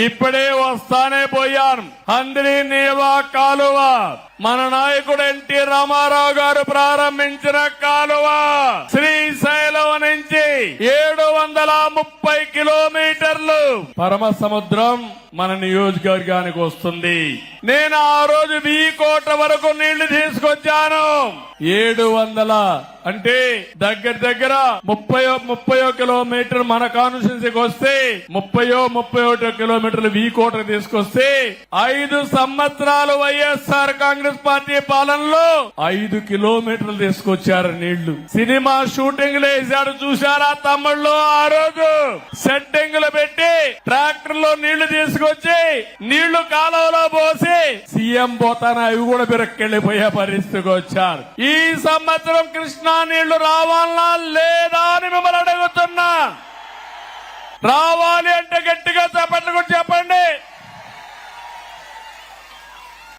ఇప్పుడే వస్తానే పోయాను. హంద్రీ నీవా కాలువ మన నాయకుడు ఎన్టీ రామారావు గారు ప్రారంభించిన కాలువ శ్రీశైలం నుంచి 730 కిలోమీటర్లు పరమ సముద్రం మన నియోజకవర్గానికి వస్తుంది. నేను ఆ రోజు వీకోట వరకు నీళ్లు తీసుకొచ్చాను. 700 అంటే దగ్గర 30 కిలోమీటర్ మన కాన్స్టిట్యున్సీకి వస్తే 31 కిలోమీటర్లు వీకోట తీసుకొస్తే 5 సంవత్సరాలు వైఎస్ఆర్ కాంగ్రెస్ పార్టీ పాలనలో 5 కిలోమీటర్లు తీసుకొచ్చారు నీళ్లు. సినిమా షూటింగ్లు వేశాడు చూశారా తమ్ముళ్ళు? ఆ రోజు సెట్టింగ్లు పెట్టి ట్రాక్టర్లో నీళ్లు తీసుకొచ్చి నీళ్లు కాలువలో పోసి సీఎం పోతాన అవి కూడా బిరక్కెళ్లిపోయే పరిస్థితికి వచ్చారు. ఈ సంవత్సరం కృష్ణా నీళ్లు రావాలా లేదా అని మిమ్మల్ని అడుగుతున్నా. రావాలి అంటే గట్టిగా చప్పట్లు కొట్టి